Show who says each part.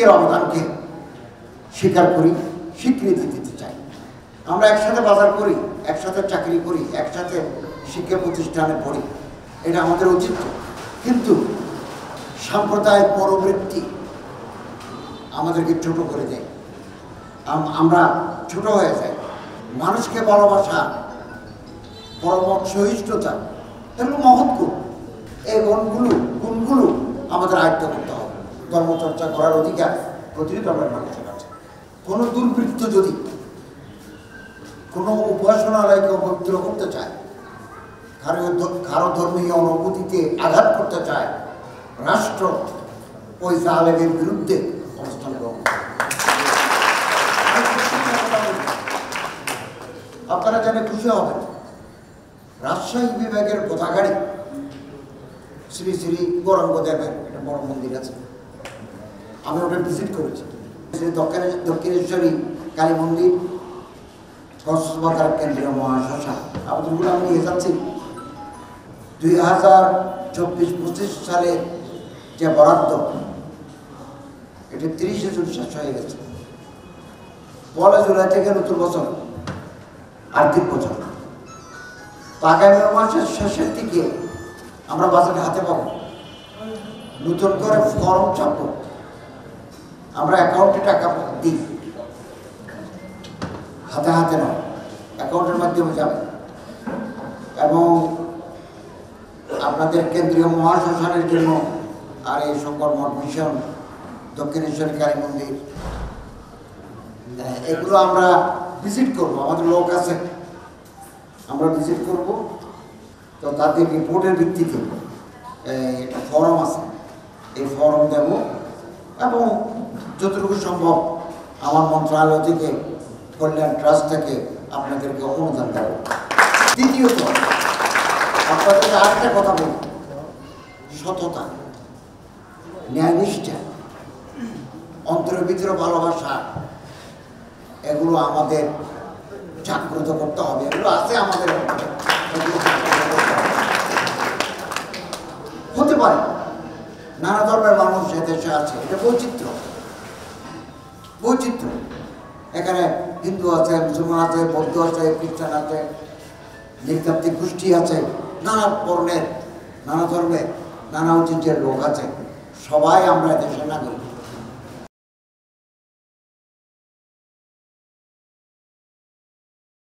Speaker 1: প্রত্যেকের অবদানকে স্বীকার করি, স্বীকৃতি দিতে চাই। আমরা একসাথে বাজার করি, একসাথে চাকরি করি, একসাথে শিক্ষা প্রতিষ্ঠানে পড়ি, এটা আমাদের উচিত। কিন্তু সাম্প্রদায়িক প্রবৃত্তি আমাদেরকে ছোট করে দেয়, আমরা ছোট হয়ে যাই। মানুষকে ভালোবাসা, পরম সহিষ্ণুতা, এগুলো মহৎ গুণ। এই গুণগুলো আমাদের আয়ত্ত করতে হবে। ধর্মচর্চা করার অধিকার প্রতিটি ধর্মের মানুষের আছে। কোনো দুর্বৃত্ত যদি কোনো উপাসনালয়কে অপবিত্র করতে চায়, কারো ধর্মীয় অনুভূতিতে আঘাত করতে চায়, রাষ্ট্র ওই জালেমের বিরুদ্ধে অবস্থান গ্রহণ করে। আপনারা জানে খুশি হবেন, রাজশাহী বিভাগের গোদাগাড়ি শ্রী শ্রী গৌরাঙ্গদেবের একটা বড় মন্দির আছে, আমি ওটা ভিজিট করেছি। শ্রী দক্ষিণেশ্বরী কালী মন্দির, কক্সবাজার কেন্দ্রীয় মহাশ্মশান, আমাদেরগুলো আমি নিয়ে যাচ্ছি। 2024-25 সালে যে বরাদ্দ, এটা 30 জুন শেষ হয়ে গেছে। 1 জুলাই থেকে নতুন বছর, আর্থিক বছর। আগামী মাসের শেষের দিকে আমরা বাজেট হাতে পাবো, নতুন করে ফর্ম ছাপবো, আমরা অ্যাকাউন্টে টাকা দিই, হাতে হাতে নয়, অ্যাকাউন্টের মাধ্যমে যাবে। এবং আপনাদের কেন্দ্রীয় মহাশ্মশানের জন্য আর এই শঙ্কর মঠ মিশন, দক্ষিণেশ্বরী কালী মন্দির, এগুলো আমরা ভিজিট করবো। আমাদের লোক আছে, আমরা ভিজিট করব। তো তাদের রিপোর্টের ভিত্তিতে একটা ফর্ম আছে, এই ফর্ম দেব এবং যতটুকু সম্ভব আমার মন্ত্রণালয় থেকে, কল্যাণ ট্রাস্ট থেকে আপনাদেরকে অনুদান দেব। দ্বিতীয়ত আপনাদেরকে আরেকটা কথা বলি, সততা, ন্যায়নিষ্ঠা, অন্তরের ভিতরে ভালোবাসা, এগুলো আমাদের জাগ্রত করতে হবে। এগুলো আছে আমাদের, হতে পারে নানা ধর্মের মানুষ এদেশে আছে, এটা বৈচিত্র্য। এখানে হিন্দু আছে, মুসলমান আছে, বৌদ্ধ আছে, খ্রিস্টান আছে, নৃতাত্ত্বিক গোষ্ঠী আছে, নানা বর্ণের, নানা ধর্মের, নানা ঐতিহ্যের লোক আছে। সবাই আমরা দেশের নাগরিক।